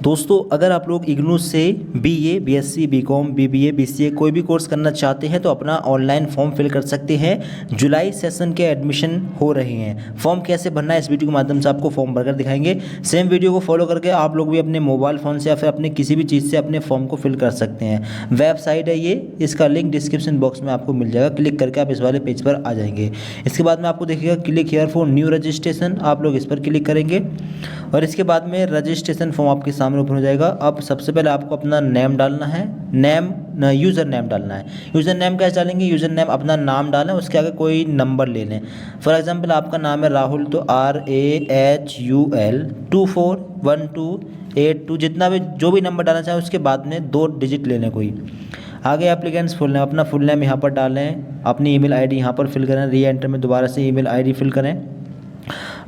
दोस्तों अगर आप लोग इग्नू से BA, BSc, BCom, BBA, BCA कोई भी कोर्स करना चाहते हैं तो अपना ऑनलाइन फॉर्म फिल कर सकते हैं। जुलाई सेशन के एडमिशन हो रहे हैं। फॉर्म कैसे भरना है इस वीडियो के माध्यम से आपको फॉर्म भरकर दिखाएंगे। सेम वीडियो को फॉलो करके आप लोग भी अपने मोबाइल फ़ोन से या फिर अपने किसी भी चीज़ से अपने फॉर्म को फिल कर सकते हैं। वेबसाइट है ये, इसका लिंक डिस्क्रिप्शन बॉक्स में आपको मिल जाएगा। क्लिक करके आप इस वाले पेज पर आ जाएंगे। इसके बाद में आपको देखिएगा click here for new registration, आप लोग इस पर क्लिक करेंगे और इसके बाद में रजिस्ट्रेशन फॉर्म आपके सामने ओपन हो जाएगा। अब सबसे पहले आपको अपना नेम डालना है, यूज़र नेम डालना है। यूज़र नेम कैसे डालेंगे? यूज़र नेम अपना नाम डालें, उसके आगे कोई नंबर ले लें। फॉर एग्जांपल आपका नाम है राहुल, तो RAHUL 241282, जितना भी जो भी नंबर डालना चाहें उसके बाद में 2 डिजिट ले लें कोई। आगे एप्लीकेंट्स फुल नेम, अपना फुल नेम यहाँ पर डालें, अपनी ईमेल आईडी यहाँ पर फिल करें, री एंटर में दोबारा से ईमेल आईडी फिल करें।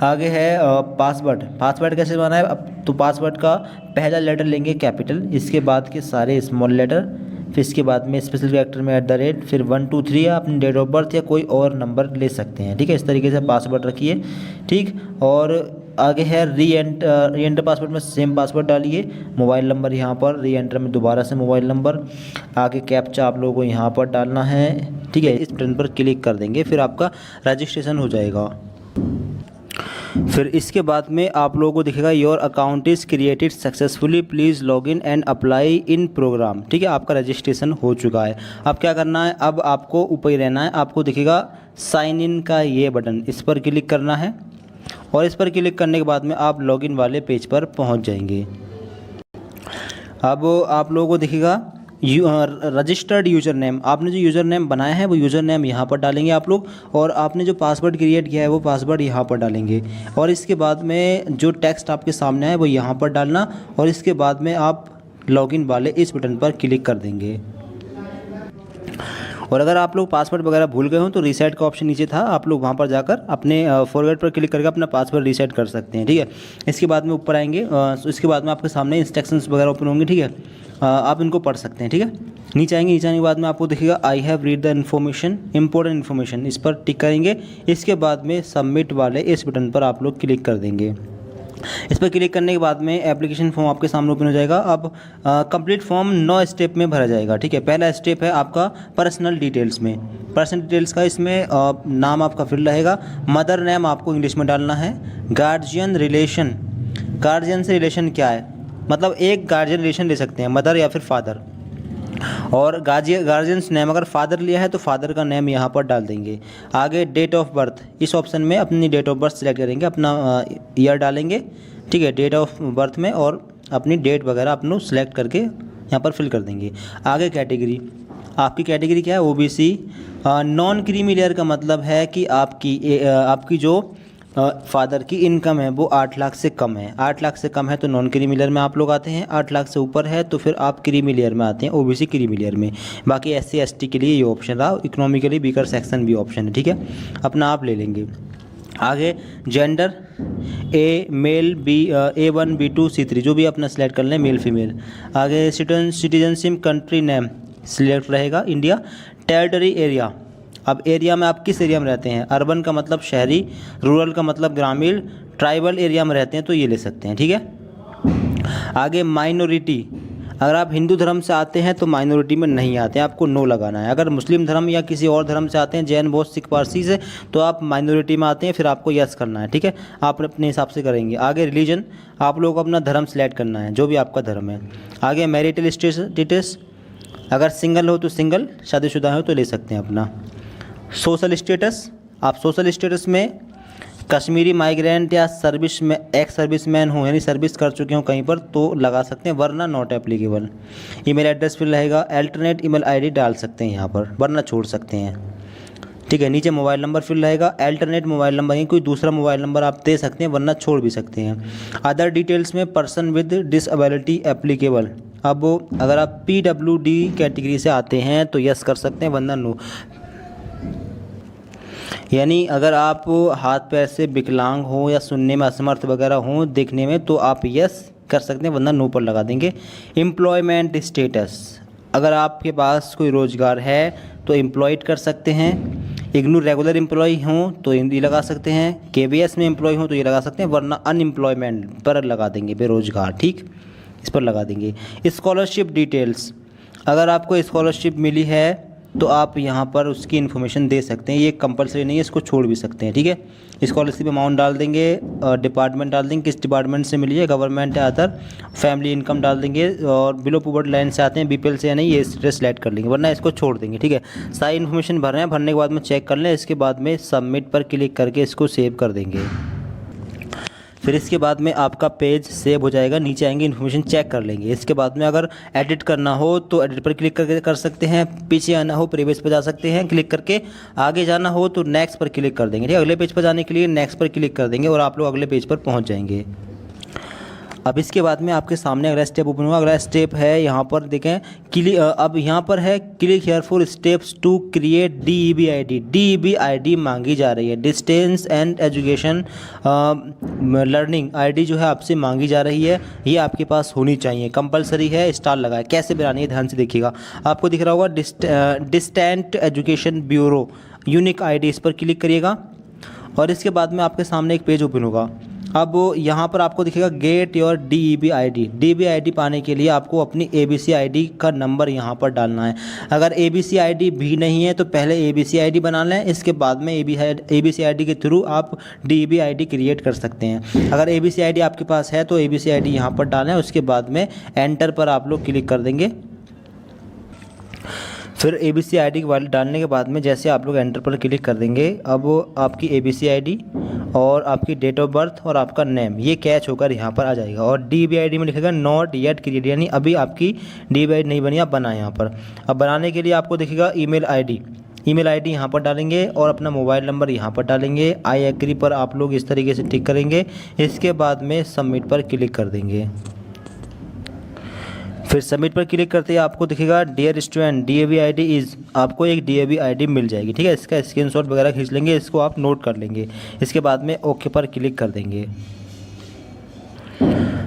आगे है पासवर्ड कैसे बनाना है? अब तो पासवर्ड का पहला लेटर लेंगे कैपिटल, इसके बाद के सारे स्मॉल लेटर, फिर इसके बाद में स्पेशल कैरेक्टर में @ फिर 1 2 3 या अपनी डेट ऑफ बर्थ या कोई और नंबर ले सकते हैं। ठीक है, इस तरीके से पासवर्ड रखिए। ठीक, और आगे है री एंटर पासवर्ड में सेम पासवर्ड डालिए। मोबाइल नंबर यहाँ पर री एंटर में दोबारा से मोबाइल नंबर, आगे कैप्चा आप लोगों को यहाँ पर डालना है। ठीक है, इस बटन पर क्लिक कर देंगे, फिर आपका रजिस्ट्रेशन हो जाएगा। फिर इसके बाद में आप लोगों को दिखेगा your account is created successfully, please log in and apply in program. ठीक है, आपका रजिस्ट्रेशन हो चुका है। अब क्या करना है? अब आपको ऊपर ही रहना है, आपको दिखेगा साइन इन का ये बटन, इस पर क्लिक करना है और इस पर क्लिक करने के बाद में आप लॉगिन वाले पेज पर पहुंच जाएंगे। अब आप लोगों को दिखेगा रजिस्टर्ड यूज़र नेम, आपने जो यूज़र नेम बनाया है वो यूज़र नेम यहाँ पर डालेंगे आप लोग, और आपने जो पासवर्ड क्रिएट किया है वो पासवर्ड यहाँ पर डालेंगे। और इसके बाद में जो टेक्स्ट आपके सामने है वो यहाँ पर डालना, और इसके बाद में आप लॉगिन वाले इस बटन पर क्लिक कर देंगे। और अगर आप लोग पासवर्ड वगैरह भूल गए हो तो रीसेट का ऑप्शन नीचे था, आप लोग वहाँ पर जाकर अपने फॉरवर्ड पर क्लिक करके अपना पासवर्ड रीसेट कर सकते हैं। ठीक है, इसके बाद में ऊपर आएंगे, इसके बाद में आपके सामने इंस्ट्रक्शंस वगैरह ओपन होंगे। ठीक है, आप इनको पढ़ सकते हैं। ठीक है, नीचे आएंगे, नीचे आने के बाद में आपको दिखेगा I have read the information, important information, इस पर टिक करेंगे। इसके बाद में सबमिट वाले इस बटन पर आप लोग क्लिक कर देंगे। इस पर क्लिक करने के बाद में एप्लीकेशन फॉर्म आपके सामने ओपन हो जाएगा। अब कंप्लीट फॉर्म 9 स्टेप में भरा जाएगा। ठीक है, पहला स्टेप है आपका पर्सनल डिटेल्स में। पर्सनल डिटेल्स का इसमें नाम आपका फिल रहेगा, मदर नेम आपको इंग्लिश में डालना है, गार्जियन रिलेशन, गार्जियन से रिलेशन क्या है, मतलब एक गार्जियन रिलेशन ले सकते हैं, मदर या फिर फादर, और गार्जियंस नेम अगर फादर लिया है तो फादर का नेम यहाँ पर डाल देंगे। आगे डेट ऑफ बर्थ, इस ऑप्शन में अपनी डेट ऑफ बर्थ सेलेक्ट करेंगे, अपना ईयर डालेंगे। ठीक है, डेट ऑफ बर्थ में, और अपनी डेट वगैरह अपनों सेलेक्ट करके यहाँ पर फिल कर देंगे। आगे कैटेगरी, आपकी कैटेगरी क्या है? ओबीसी। नॉन क्रीमी लेयर का मतलब है कि आपकी जो फादर की इनकम है वो 8 लाख से कम है। 8 लाख से कम है तो नॉन क्रीमी लेयर में आप लोग आते हैं, 8 लाख से ऊपर है तो फिर आप क्रीमी लेयर में आते हैं, ओबीसी क्रीमी लेयर में। बाकी SC ST के लिए ये ऑप्शन रहा, इकोनॉमिकली वीकर सेक्शन भी ऑप्शन है। ठीक है, अपना आप ले लेंगे। आगे gender A mail, B A1 B2 C3 जो भी अपना सेलेक्ट कर लें, मेल फीमेल। आगे सिटीजनशिप कंट्री नेम सिलेक्ट रहेगा इंडिया। टेरिटरी एरिया, अब एरिया में आप किस एरिया में रहते हैं? अर्बन का मतलब शहरी, रूरल का मतलब ग्रामीण, ट्राइबल एरिया में रहते हैं तो ये ले सकते हैं। ठीक है, आगे माइनॉरिटी, अगर आप हिंदू धर्म से आते हैं तो माइनॉरिटी में नहीं आते हैं, आपको नो लगाना है। अगर मुस्लिम धर्म या किसी और धर्म से आते हैं, जैन, बौद्ध, सिख, पारसी से, तो आप माइनॉरिटी में आते हैं, फिर आपको यस करना है। ठीक है, आप अपने हिसाब से करेंगे। आगे रिलीजन, आप लोगों को अपना धर्म सेलेक्ट करना है, जो भी आपका धर्म है। आगे मैरिटल स्टेटस, अगर सिंगल हो तो सिंगल, शादीशुदा हो तो ले सकते हैं अपना। सोशल स्टेटस, आप सोशल स्टेटस में कश्मीरी माइग्रेंट या सर्विस में एक्स सर्विसमैन हो, यानी सर्विस कर चुके हो कहीं पर, तो लगा सकते हैं, वरना नॉट एप्लीकेबल। ईमेल एड्रेस फिर रहेगा, अल्टरनेट ईमेल आईडी डाल सकते हैं यहाँ पर, वरना छोड़ सकते हैं। ठीक है, नीचे मोबाइल नंबर फिर रहेगा, अल्टरनेट मोबाइल नंबर, कोई दूसरा मोबाइल नंबर आप दे सकते हैं, वरना छोड़ भी सकते हैं। अदर डिटेल्स में पर्सन विद डिसएबिलिटी एप्लीकेबल, अब अगर आप PWD कैटेगरी से आते हैं तो यस कर सकते हैं, वरना नो। यानी अगर आप हाथ पैर से विकलांग हो या सुनने में असमर्थ वगैरह हो, देखने में, तो आप यस कर सकते हैं, वरना नो पर लगा देंगे। एम्प्लॉयमेंट स्टेटस, अगर आपके पास कोई रोज़गार है तो एम्प्लॉयड कर सकते हैं। इग्नू रेगुलर एम्प्लॉय हों तो ये लगा सकते हैं, KVS में एम्प्लॉय हों तो ये लगा सकते हैं, वरना अनएम्प्लॉयमेंट पर लगा देंगे, बेरोजगार। ठीक, इस पर लगा देंगे। स्कॉलरशिप डिटेल्स, अगर आपको स्कॉलरशिप मिली है तो आप यहाँ पर उसकी इन्फॉर्मेशन दे सकते हैं, ये कंपलसरी नहीं है, इसको छोड़ भी सकते हैं, ठीक है। स्कॉलरशिप अमाउंट डाल देंगे, डिपार्टमेंट डाल देंगे, किस डिपार्टमेंट से मिली है, गवर्नमेंट या अदर, फैमिली इनकम डाल देंगे, और बिलो पॉवर्टी लाइन से आते हैं, बीपीएल से या नहीं, ये स्टेटस सेलेक्ट कर लेंगे, वरना इसको छोड़ देंगे, ठीक है। सारी इन्फॉर्मेशन भर रहे हैं, भरने के बाद में चेक कर लें, इसके बाद में सबमिट पर क्लिक करके इसको सेव कर देंगे। फिर इसके बाद में आपका पेज सेव हो जाएगा, नीचे आएंगे, इन्फॉर्मेशन चेक कर लेंगे। इसके बाद में अगर एडिट करना हो तो एडिट पर क्लिक करके कर सकते हैं, पीछे आना हो प्रीवियस पर जा सकते हैं क्लिक करके, आगे जाना हो तो नेक्स्ट पर क्लिक कर देंगे, ठीक है। अगले पेज पर जाने के लिए नेक्स्ट पर क्लिक कर देंगे और आप लोग अगले पेज पर पहुँच जाएंगे। अब इसके बाद में आपके सामने अगला स्टेप ओपन होगा। अगला स्टेप है यहाँ पर देखें, अब यहाँ पर है click here for steps to create DEB ID। DEB ID मांगी जा रही है, distance and education learning ID जो है आपसे मांगी जा रही है, ये आपके पास होनी चाहिए, कंपलसरी है, स्टार लगाए। कैसे बनानी है ध्यान से देखिएगा, आपको दिख रहा होगा distant education bureau unique ID, इस पर क्लिक करिएगा और इसके बाद में आपके सामने एक पेज ओपन होगा। अब यहाँ पर आपको दिखेगा get your DEB ID। DEB ID पाने के लिए आपको अपनी ABC ID का नंबर यहाँ पर डालना है। अगर ABC ID भी नहीं है तो पहले ABC ID बना लें, इसके बाद में ABC ID के थ्रू आप DEB ID क्रिएट कर सकते हैं। अगर ABC ID आपके पास है तो ABC ID यहाँ पर डालें, उसके बाद में एंटर पर आप लोग क्लिक कर देंगे। फिर ABC ID डालने के बाद में जैसे आप लोग एंटर पर क्लिक कर देंगे, अब आपकी ABC ID और आपकी डेट ऑफ बर्थ और आपका नेम ये कैच होकर यहाँ पर आ जाएगा और DEB ID में लिखेगा नॉट येट क्रिएटेड, यानी अभी आपकी DEB ID नहीं बनी, आप बनाएं यहाँ पर। अब बनाने के लिए आपको दिखेगा ईमेल ID यहाँ पर डालेंगे और अपना मोबाइल नंबर यहाँ पर डालेंगे। आई एग्री पर आप लोग इस तरीके से टिक करेंगे, इसके बाद में सबमिट पर क्लिक कर देंगे। फिर सबमिट पर क्लिक करते ही आपको दिखेगा dear student DEB ID is, आपको एक DEB ID मिल जाएगी, ठीक है। इसका स्क्रीनशॉट वगैरह खींच लेंगे, इसको आप नोट कर लेंगे, इसके बाद में ओके पर क्लिक कर देंगे।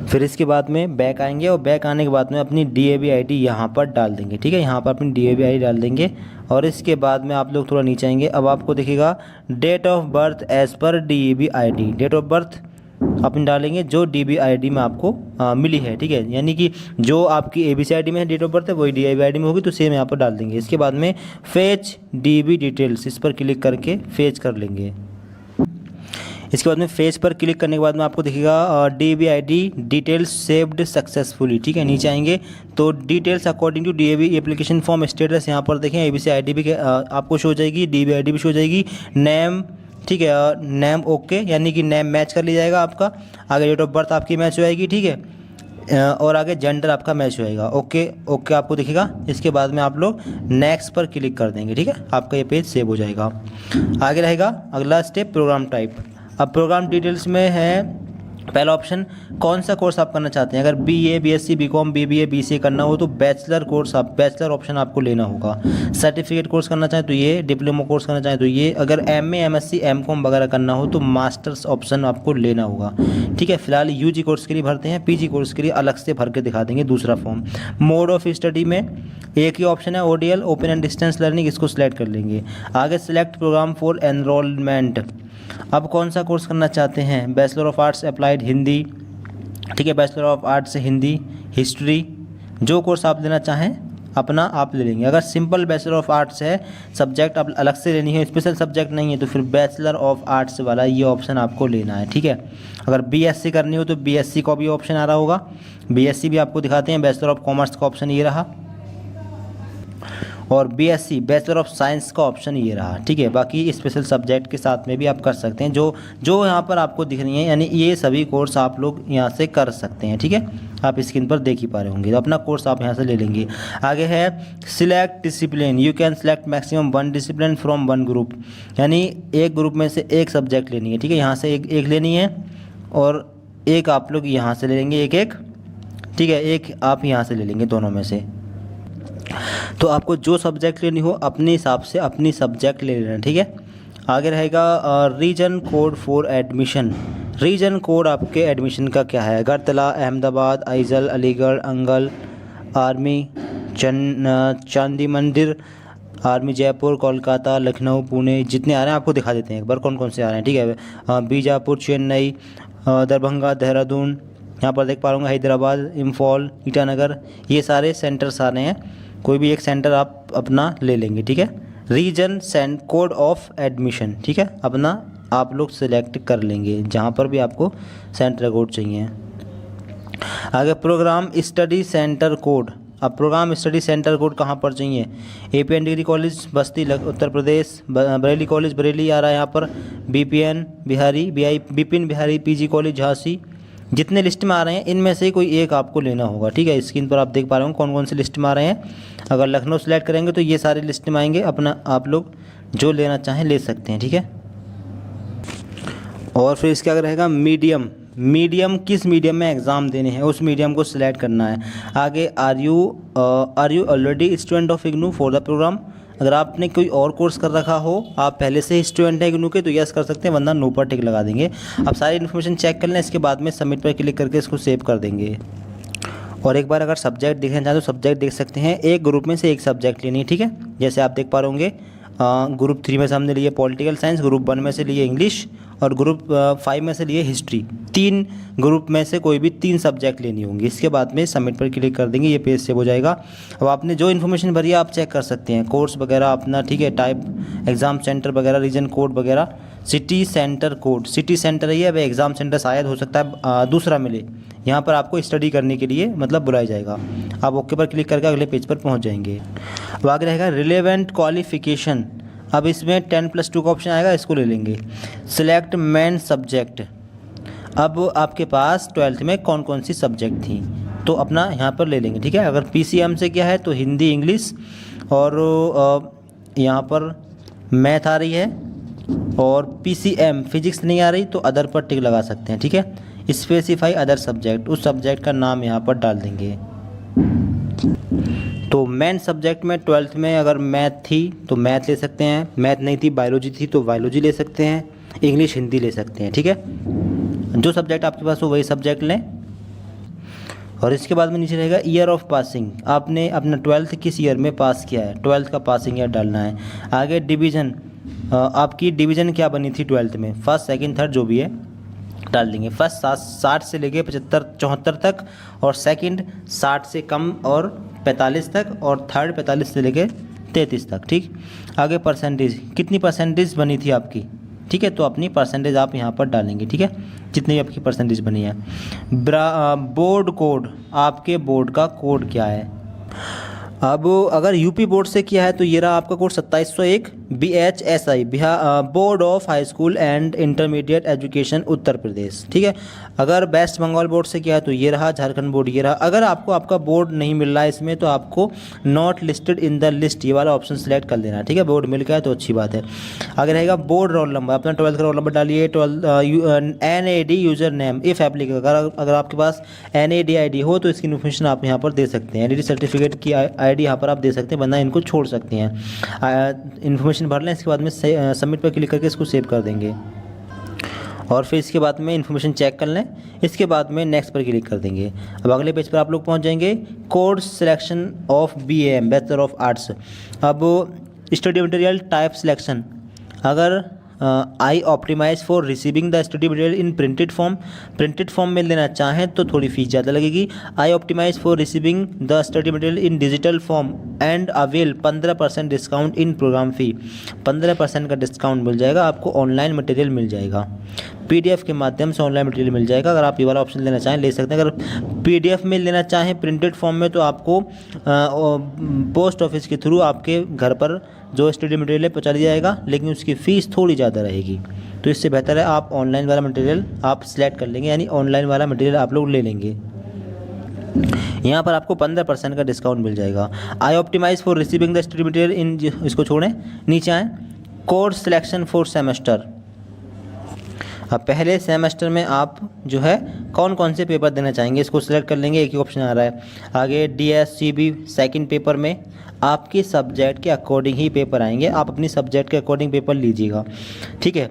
फिर इसके बाद में बैक आएंगे और बैक आने के बाद में अपनी DEB ID यहाँ पर डाल देंगे, ठीक है। यहाँ पर अपनी DEB ID डाल देंगे और इसके बाद में आप लोग थोड़ा नीचे आएंगे। अब आपको दिखेगा डेट ऑफ बर्थ एज़ पर DEB ID, date of birth अपन डालेंगे जो DEB ID में आपको मिली है, ठीक है। यानी कि जो आपकी ABC ID में है डेट ऑफ बर्थ है वही DEB ID में होगी, तो सेम यहाँ पर डाल देंगे। इसके बाद में फेच DEB डिटेल्स, इस पर क्लिक करके फेच कर लेंगे। इसके बाद में फेच पर क्लिक करने के बाद में आपको दिखेगा DEB ID details saved successfully, ठीक है। नीचे आएंगे तो details according to DEB application form status, यहाँ पर देखें ABC ID भी आपको शो हो जाएगी, DEB ID भी शो हो जाएगी, नेम, ठीक है, नेम ओके, यानी कि नेम मैच कर लिया जाएगा आपका, आगे डेट ऑफ बर्थ आपकी मैच हो जाएगी, ठीक है, और आगे जेंडर आपका मैच होएगा, ओके आपको दिखेगा। इसके बाद में आप लोग नेक्स्ट पर क्लिक कर देंगे, ठीक है, आपका ये पेज सेव हो जाएगा। आगे रहेगा अगला स्टेप प्रोग्राम टाइप। अब प्रोग्राम डिटेल्स में है पहला ऑप्शन, कौन सा कोर्स आप करना चाहते हैं। अगर BA BSc BCom BBA BCA करना हो तो बैचलर कोर्स, आप बैचलर ऑप्शन आपको लेना होगा। सर्टिफिकेट कोर्स करना चाहें तो ये, डिप्लोमा कोर्स करना चाहें तो ये, अगर MA MSc MCom वगैरह करना हो तो मास्टर्स ऑप्शन आपको लेना होगा, ठीक है। फिलहाल UG कोर्स के लिए भरते हैं, PG कोर्स के लिए अलग से भर के दिखा देंगे दूसरा फॉर्म। मोड ऑफ स्टडी में एक ही ऑप्शन है ODL, open and distance learning, इसको सिलेक्ट कर लेंगे। आगे सिलेक्ट प्रोग्राम फॉर एनरोलमेंट, अब कौन सा कोर्स करना चाहते हैं। Bachelor of arts applied Hindi, ठीक है, बैचलर ऑफ आर्ट्स से हिंदी, हिस्ट्री, जो कोर्स आप लेना चाहें अपना आप ले लेंगे। अगर सिंपल बैचलर ऑफ आर्ट्स है, सब्जेक्ट आप अलग से लेनी है, स्पेशल सब्जेक्ट नहीं है, तो फिर बैचलर ऑफ आर्ट्स वाला ये ऑप्शन आपको लेना है, ठीक है। अगर BSc करनी हो तो BSc का भी ऑप्शन आ रहा होगा, BSc भी आपको दिखाते हैं। बैचलर ऑफ कॉमर्स का ऑप्शन ये रहा और BSc बैचलर ऑफ साइंस का ऑप्शन ये रहा, ठीक है। बाकी स्पेशल सब्जेक्ट के साथ में भी आप कर सकते हैं, जो यहाँ पर आपको दिख रही है, यानी ये सभी कोर्स आप लोग यहाँ से कर सकते हैं, ठीक है। आप स्क्रीन पर देख ही पा रहे होंगे, तो अपना कोर्स आप यहाँ से ले लेंगे। आगे है select discipline, you can select maximum 1 discipline from 1 group, यानी एक ग्रुप में से एक सब्जेक्ट लेनी है, ठीक है। यहाँ से एक लेनी है और एक आप लोग यहाँ से ले लेंगे, एक ठीक है, एक आप यहाँ से ले लेंगे, दोनों में से। तो आपको जो सब्जेक्ट लेनी हो अपने हिसाब से अपनी सब्जेक्ट ले लेना, ठीक है। आगे रहेगा region code for admission. Region code आपके एडमिशन का क्या है। अगरतला, अहमदाबाद, आइजल, अलीगढ़, अंगल, army, Chandimandir, army Jaipur, Kolkata, Lucknow, Pune, जितने आ रहे हैं आपको दिखा देते हैं एक बार कौन कौन से आ रहे हैं, ठीक है। बीजापुर, चेन्नई, दरभंगा, देहरादून, यहाँ पर देख पा रहे होंगे हैदराबाद, इम्फॉल, ईटानगर, ये सारे सेंटर्स आ रहे हैं। कोई भी एक सेंटर आप अपना ले लेंगे, ठीक है। Region send code of admission, ठीक है, अपना आप लोग सिलेक्ट कर लेंगे जहाँ पर भी आपको सेंटर कोड चाहिए। आगे प्रोग्राम स्टडी सेंटर कोड। अब प्रोग्राम स्टडी सेंटर कोड कहाँ पर चाहिए? एपीएन डिग्री कॉलेज बस्ती उत्तर प्रदेश, बरेली कॉलेज बरेली आ रहा है यहाँ पर, BPN Bihari Bipin Bihari PG college Jhansi. जितने लिस्ट में आ रहे हैं इनमें से कोई एक आपको लेना होगा, ठीक है। स्क्रीन पर आप देख पा रहे हो कौन कौन से लिस्ट में आ रहे हैं। अगर लखनऊ सेलेक्ट करेंगे तो ये सारे लिस्ट में आएंगे, अपना आप लोग जो लेना चाहें ले सकते हैं, ठीक है। और फिर इसके आगे रहेगा मीडियम किस मीडियम में एग्ज़ाम देने हैं उस मीडियम को सिलेक्ट करना है। आगे are you already student of IGNOU for the programme. अगर आपने कोई और कोर्स कर रखा हो, आप पहले से ही स्टूडेंट हैं इग्नू के, तो यस कर सकते हैं, वरना नो पर टिक लगा देंगे। अब सारी इन्फॉर्मेशन चेक कर लें, इसके बाद में सबमिट पर क्लिक करके इसको सेव कर देंगे। और एक बार अगर सब्जेक्ट देखना चाहें तो सब्जेक्ट देख सकते हैं, एक ग्रुप में से एक सब्जेक्ट लेनी है, ठीक है। जैसे आप देख पा रहे होंगे ग्रुप 3 में से हमने लिए पॉलिटिकल साइंस, ग्रुप 1 में से लिए इंग्लिश और ग्रुप 5 में से लिए हिस्ट्री। 3 ग्रुप में से कोई भी 3 सब्जेक्ट लेनी होंगी। इसके बाद में सबमिट पर क्लिक कर देंगे, ये पेज सेव हो जाएगा। अब आपने जो इन्फॉर्मेशन भरी है आप चेक कर सकते हैं, कोर्स वगैरह अपना, ठीक है, टाइप, एग्ज़ाम सेंटर वगैरह, रीजन कोड वगैरह, city centre code, city centre ही है, वह एग्ज़ाम सेंटर शायद हो सकता है दूसरा मिले। यहाँ पर आपको स्टडी करने के लिए मतलब बुलाया जाएगा। आप ओके पर क्लिक करके अगले पेज पर पहुँच जाएंगे। अब आगे रहेगा रिलेवेंट क्वालिफिकेशन। अब इसमें 10+2 का ऑप्शन आएगा, इसको ले लेंगे। Select main subject. अब आपके पास 12th में कौन कौन सी सब्जेक्ट थी तो अपना यहाँ पर ले लेंगे, ठीक है। अगर पीसीएम से क्या है तो हिंदी, इंग्लिश और यहाँ पर मैथ आ रही है, और पीसीएम फिजिक्स नहीं आ रही तो अदर पर टिक लगा सकते हैं, ठीक है। स्पेसिफाई अदर सब्जेक्ट, उस सब्जेक्ट का नाम यहाँ पर डाल देंगे। तो मेन सब्जेक्ट में 12th में अगर मैथ थी तो मैथ ले सकते हैं, मैथ नहीं थी बायोलॉजी थी तो बायोलॉजी ले सकते हैं, इंग्लिश हिंदी ले सकते हैं, ठीक है। जो सब्जेक्ट आपके पास हो वही सब्जेक्ट लें। और इसके बाद में नीचे रहेगा ईयर ऑफ पासिंग। आपने अपना 12th किस ईयर में पास किया है, 12th का पासिंग ईयर डालना है। आगे डिवीज़न, आपकी डिवीज़न क्या बनी थी 12th में, फर्स्ट सेकंड थर्ड जो भी है डाल देंगे। फर्स्ट 60 से लेके 75-74 तक, और सेकंड 60 से कम और 45 तक, और थर्ड 45 से लेके 33 तक, ठीक। आगे परसेंटेज, कितनी परसेंटेज बनी थी आपकी, ठीक है, तो अपनी परसेंटेज आप यहाँ पर डालेंगे, ठीक है, जितनी भी आपकी परसेंटेज बनी है। बोर्ड कोड, आपके बोर्ड का कोड क्या है। अब अगर यूपी बोर्ड से किया है तो ये रहा आपका code 2701 BHSI, board of high school and intermediate education Uttar Pradesh, ठीक है। अगर वेस्ट बंगाल बोर्ड से किया है तो ये रहा झारखंड बोर्ड, ये रहा। अगर आपको आपका बोर्ड नहीं मिल रहा है इसमें तो आपको not listed in the list ये वाला ऑप्शन सेलेक्ट कर लेना, ठीक है। बोर्ड मिल गया है तो अच्छी बात है। आगे रहेगा बोर्ड रोल नंबर, अपना 12th का रोल नंबर डालिए। NAD user name if applicable, अगर आपके पास NAD ID हो तो इसकी इन्फॉर्मेशन आप यहाँ पर दे सकते हैं। NAD सर्टिफिकेट की ID यहाँ पर आप दे सकते हैं, वरना इनको छोड़ सकते हैं। इन्फॉर्मेशन भर लें, इसके बाद में सबमिट पर क्लिक करके इसको सेव कर देंगे। और फिर इसके बाद में इन्फॉर्मेशन चेक कर लें, इसके बाद में नेक्स्ट पर क्लिक कर देंगे। अब अगले पेज पर आप लोग पहुंच जाएंगे। Course selection of BAM bachelor of arts. अब स्टडी मटेरियल टाइप सिलेक्शन, अगर I optimise for receiving the study material in printed form में लेना चाहें तो थोड़ी फीस ज़्यादा लगेगी। I optimise for receiving the study material in digital form and avail 15% discount in programme fee, 15% का discount मिल जाएगा आपको, ऑनलाइन मटेरियल मिल जाएगा, PDF के माध्यम से ऑनलाइन मटेरियल मिल जाएगा। अगर आप ये वाला ऑप्शन लेना चाहें ले सकते हैं। अगर PDF में लेना चाहें प्रिंटेड फॉर्म में तो आपको पोस्ट ऑफिस के थ्रू आपके घर पर जो स्टडी मटेरियल है पहुँचा दिया जाएगा, लेकिन उसकी फ़ीस थोड़ी ज़्यादा रहेगी। तो इससे बेहतर है आप ऑनलाइन वाला मटेरियल आप सिलेक्ट कर लेंगे, यानी ऑनलाइन वाला मटेरियल आप लोग ले लेंगे। यहाँ पर आपको 15% का डिस्काउंट मिल जाएगा। I optimise for receiving the study material in, इसको छोड़ें, नीचे आएँ। Course selection for semester. अब पहले सेमेस्टर में आप जो है कौन कौन से पेपर देना चाहेंगे इसको सिलेक्ट कर लेंगे, एक ही ऑप्शन आ रहा है। आगे DSCB सेकंड पेपर में आपके सब्जेक्ट के अकॉर्डिंग ही पेपर आएंगे, आप अपनी सब्जेक्ट के अकॉर्डिंग पेपर लीजिएगा, ठीक है।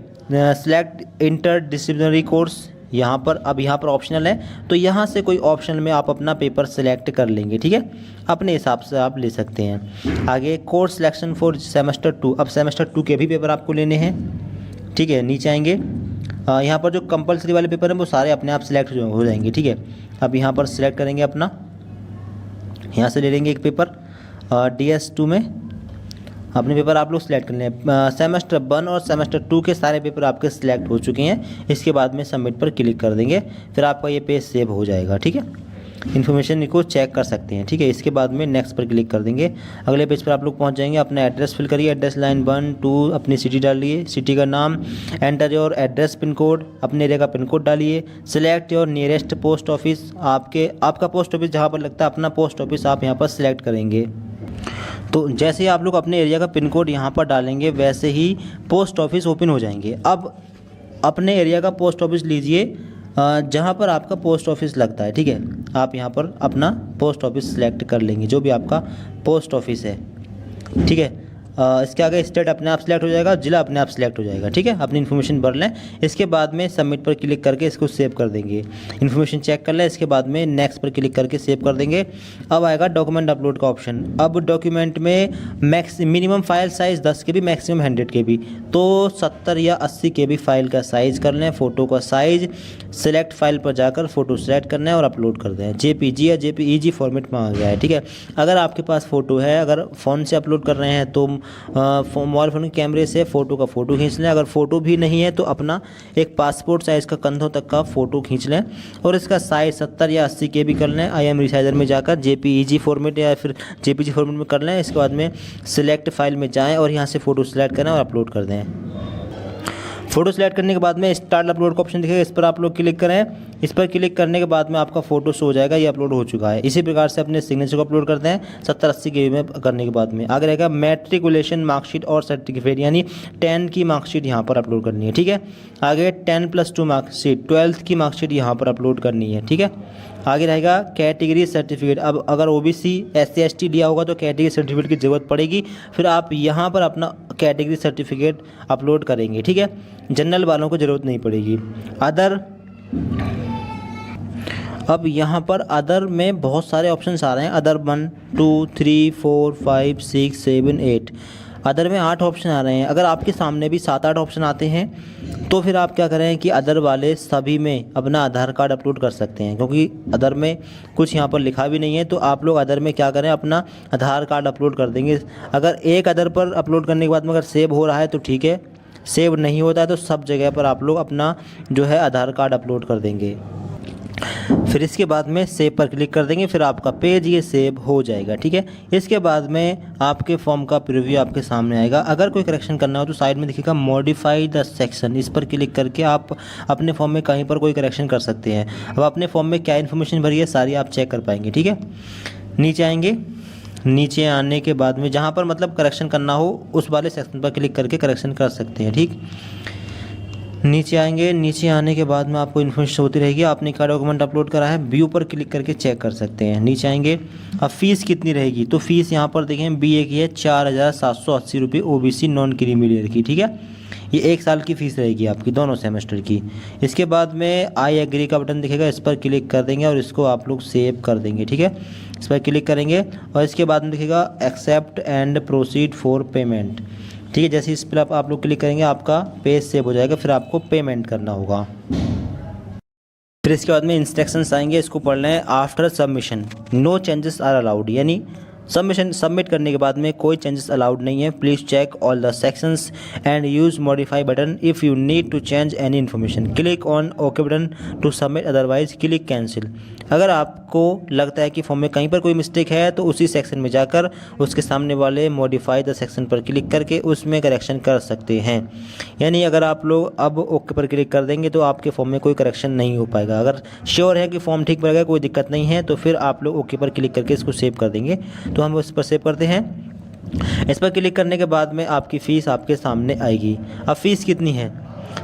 सिलेक्ट इंटर डिसिप्लिनरी कोर्स, यहाँ पर अब यहाँ पर ऑप्शनल है तो यहाँ से कोई ऑप्शनल में आप अपना पेपर सेलेक्ट कर लेंगे, ठीक है, अपने हिसाब से आप ले सकते हैं। आगे कोर्स सिलेक्शन फॉर सेमेस्टर 2, अब सेमेस्टर 2 के भी पेपर आपको लेने हैं, ठीक है। नीचे आएंगे यहाँ पर जो कंपलसरी वाले पेपर हैं वो सारे अपने आप सिलेक्ट हो जाएंगे, ठीक है। अब यहाँ पर सिलेक्ट करेंगे अपना, यहाँ से ले लेंगे एक पेपर DS2 में अपने पेपर आप लोग सिलेक्ट कर लें। सेमेस्टर 1 और सेमेस्टर 2 के सारे पेपर आपके सिलेक्ट हो चुके हैं। इसके बाद में सबमिट पर क्लिक कर देंगे, फिर आपका ये पेज सेव हो जाएगा, ठीक है। इन्फॉर्मेशन को चेक कर सकते हैं, ठीक है। इसके बाद में नेक्स्ट पर क्लिक कर देंगे। अगले पेज पर आप लोग पहुंच जाएंगे। अपना एड्रेस फिल करिए, एड्रेस लाइन 1 2, अपनी सिटी डालिए, सिटी का नाम, enter your address pin code, अपने एरिया का पिन कोड डालिए, select your nearest post office, आपका पोस्ट ऑफिस जहाँ पर लगता है अपना पोस्ट ऑफिस आप यहाँ पर सिलेक्ट करेंगे। तो जैसे ही आप लोग अपने एरिया का पिन कोड यहाँ पर डालेंगे वैसे ही पोस्ट ऑफिस ओपन हो जाएंगे। अब अपने एरिया का पोस्ट ऑफिस लीजिए जहाँ पर आपका पोस्ट ऑफिस लगता है, ठीक है। आप यहाँ पर अपना पोस्ट ऑफिस सेलेक्ट कर लेंगे, जो भी आपका पोस्ट ऑफिस है, ठीक है। इसके आगे स्टेट अपने आप सेलेक्ट हो जाएगा, जिला अपने आप सेलेक्ट हो जाएगा, ठीक है। अपनी इन्फॉर्मेशन भर लें। इसके बाद में सबमिट पर क्लिक करके इसको सेव कर देंगे। इन्फॉर्मेशन चेक कर लें, इसके बाद में नेक्स्ट पर क्लिक करके सेव कर देंगे। अब आएगा डॉक्यूमेंट अपलोड का ऑप्शन। अब डॉक्यूमेंट में minimum file size 10 KB, maximum 100 KB, तो 70 या 80 KB फाइल का साइज़ कर लें। फ़ोटो का साइज़ सेलेक्ट फाइल पर जाकर फ़ोटो सेलेक्ट करना है और अपलोड कर दें। JPG या JPEG फॉर्मेट में आ गया है, ठीक है। अगर आपके पास फ़ोटो है, अगर फ़ोन से अपलोड कर रहे हैं तो मोबाइल फ़ोन के कैमरे से फ़ोटो का फ़ोटो खींच लें। अगर फ़ोटो भी नहीं है तो अपना एक पासपोर्ट साइज़ का कंधों तक का फ़ोटो खींच लें और इसका साइज़ 70 या 80 KB कर लें। IM रिसाइजर में जाकर JPEG फॉर्मेट या फिर JPG फॉर्मेट में कर लें। इसके बाद में सिलेक्ट फाइल में जाएँ और यहाँ से फ़ोटो सेलेक्ट करें और अपलोड कर दें। फ़ोटो सेलेक्ट करने के बाद में स्टार्ट अपलोड का ऑप्शन दिखेगा, इस पर आप लोग क्लिक करें। इस पर क्लिक करने के बाद में आपका फ़ोटो शो हो जाएगा, ये अपलोड हो चुका है। इसी प्रकार से अपने सिग्नेचर को अपलोड करते हैं 70-80 KB में करने के बाद में। आगे रहेगा मैट्रिकुलेशन मार्कशीट और सर्टिफिकेट, यानी 10 की मार्कशीट यहाँ पर अपलोड करनी है, ठीक है। आगे 10+2 मार्कशीट, 12th की मार्कशीट यहाँ पर अपलोड करनी है, ठीक है। आगे रहेगा कैटेगरी सर्टिफिकेट। अब अगर OBC SC ST दिया होगा तो कैटेगरी सर्टिफिकेट की ज़रूरत पड़ेगी, फिर आप यहाँ पर अपना कैटेगरी सर्टिफिकेट अपलोड करेंगे, ठीक है। जनरल वालों को ज़रूरत नहीं पड़ेगी। अदर, अब यहाँ पर अदर में बहुत सारे ऑप्शंस आ रहे हैं। अदर 1 2 3 4 5 6 7 8, अदर में 8 ऑप्शन आ रहे हैं। अगर आपके सामने भी 7-8 ऑप्शन आते हैं तो फिर आप क्या करें कि अदर वाले सभी में अपना आधार कार्ड अपलोड कर सकते हैं, क्योंकि अदर में कुछ यहाँ पर लिखा भी नहीं है। तो आप लोग अदर में क्या करें, अपना आधार कार्ड अपलोड कर देंगे। अगर एक अदर पर अपलोड करने के बाद में अगर सेव हो रहा है तो ठीक है, सेव नहीं होता है तो सब जगह पर आप लोग अपना जो है आधार कार्ड अपलोड कर देंगे। फिर इसके बाद में सेव पर क्लिक कर देंगे, फिर आपका पेज ये सेव हो जाएगा, ठीक है। इसके बाद में आपके फॉर्म का प्रीव्यू आपके सामने आएगा। अगर कोई करेक्शन करना हो तो साइड में दिखेगा मॉडिफाई द सेक्शन, इस पर क्लिक करके आप अपने फॉर्म में कहीं पर कोई करेक्शन कर सकते हैं। अब अपने फॉर्म में क्या इन्फॉर्मेशन भरी है सारी आप चेक कर पाएंगे, ठीक है। नीचे आएंगे, नीचे आने के बाद में जहाँ पर मतलब करेक्शन करना हो उस वाले सेक्शन पर क्लिक करके करेक्शन कर सकते हैं, ठीक। नीचे आएंगे, नीचे आने के बाद में आपको इन्फॉर्मेशन होती रहेगी आपने क्या डॉक्यूमेंट अपलोड करा है, व्यू पर क्लिक करके चेक कर सकते हैं। नीचे आएंगे, अब फीस कितनी रहेगी, तो फीस यहाँ पर देखें BA की है 4,780 रुपये, OBC नॉन क्रीमी लेयर की, ठीक है। ये 1 साल की फ़ीस रहेगी आपकी दोनों सेमेस्टर की। इसके बाद में आई एग्री का बटन दिखेगा, इस पर क्लिक कर देंगे और इसको आप लोग सेव कर देंगे, ठीक है। इस पर क्लिक करेंगे और इसके बाद में दिखेगा accept and proceed for payment, ठीक है। जैसे इस पर आप लोग क्लिक करेंगे आपका पेज सेव हो जाएगा, फिर आपको पेमेंट करना होगा। फिर इसके बाद में इंस्ट्रक्शंस आएंगे, इसको पढ़ लें। After submission no changes are allowed, यानी सबमिट करने के बाद में कोई चेंजेस अलाउड नहीं है। Please check all the sections and use modify button if you need to change any information. Click on okay button to submit, otherwise click cancel. अगर आपको लगता है कि फॉर्म में कहीं पर कोई मिस्टेक है तो उसी सेक्शन में जाकर उसके सामने वाले मॉडिफाई द सेक्शन पर क्लिक करके उसमें करेक्शन कर सकते हैं। यानी अगर आप लोग अब ओके पर क्लिक कर देंगे तो आपके फॉर्म में कोई करेक्शन नहीं हो पाएगा। अगर श्योर है कि फॉर्म ठीक बनेगा, कोई दिक्कत नहीं है, तो फिर आप लोग ओके पर क्लिक करके इसको सेव कर देंगे। तो हम उस पर सेव करते हैं। इस पर क्लिक करने के बाद में आपकी फ़ीस आपके सामने आएगी। अब फ़ीस कितनी है,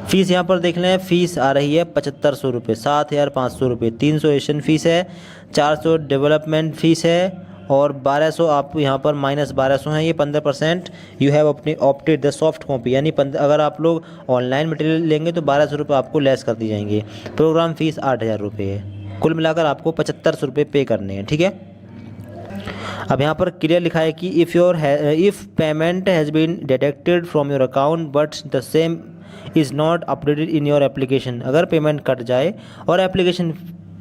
फ़ीस यहाँ पर देख लें, फ़ीस आ रही है 7500 रुपये, 7500 रुपये, 300 एशियन फ़ीस है, 400 डेवलपमेंट फ़ीस है और 1200 आप यहाँ पर -1200 है, ये 15% यू हैव अपनी ऑप्टेड द सॉफ्ट कॉपी, यानी अगर आप लोग ऑनलाइन मटेरियल लेंगे तो 1200 रुपये आपको लेस कर दी जाएंगे। प्रोग्राम फ़ीस 8000 रुपये है, कुल मिलाकर आपको 7500 रुपये पे करने हैं, ठीक है। अब यहाँ पर क्लियर लिखा है कि if payment has been deducted from your account but the same is not updated in your application, अगर पेमेंट कट जाए और एप्लीकेशन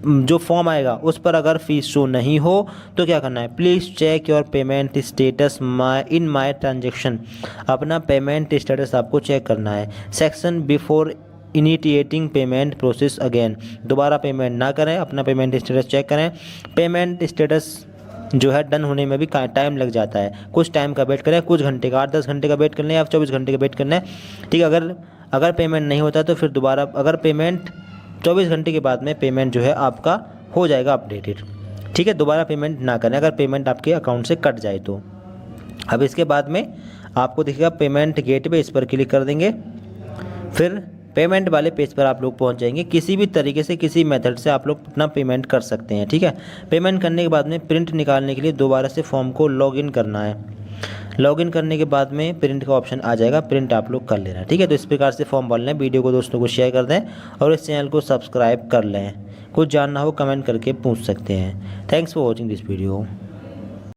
जो फॉर्म आएगा उस पर अगर फीस शो नहीं हो तो क्या करना है, please check your payment status in my transaction, अपना पेमेंट स्टेटस आपको चेक करना है। Section before initiating payment process again, दोबारा पेमेंट ना करें, अपना पेमेंट स्टेटस चेक करें। पेमेंट स्टेटस जो है डन होने में भी टाइम लग जाता है, कुछ टाइम का वेट करें, कुछ घंटे का, 8-10 घंटे का वेट करना है या 24 घंटे का वेट करना है, ठीक है। अगर पेमेंट नहीं होता तो फिर दोबारा, अगर पेमेंट 24 घंटे के बाद में पेमेंट जो है आपका हो जाएगा अपडेटेड, ठीक है। दोबारा पेमेंट ना करें अगर पेमेंट आपके अकाउंट से कट जाए तो। अब इसके बाद में आपको दिखेगा पेमेंट गेटवे, इस पर क्लिक कर देंगे, फिर पेमेंट वाले पेज पर आप लोग पहुंच जाएंगे। किसी भी तरीके से, किसी मेथड से आप लोग अपना पेमेंट कर सकते हैं, ठीक है। पेमेंट करने के बाद में प्रिंट निकालने के लिए दोबारा से फॉर्म को लॉगिन करना है। लॉगिन करने के बाद में प्रिंट का ऑप्शन आ जाएगा, प्रिंट आप लोग कर लेना, ठीक है। तो इस प्रकार से फॉर्म भर लें, वीडियो को दोस्तों को शेयर कर दें और इस चैनल को सब्सक्राइब कर लें। कुछ जानना हो कमेंट करके पूछ सकते हैं। Thanks for watching this video.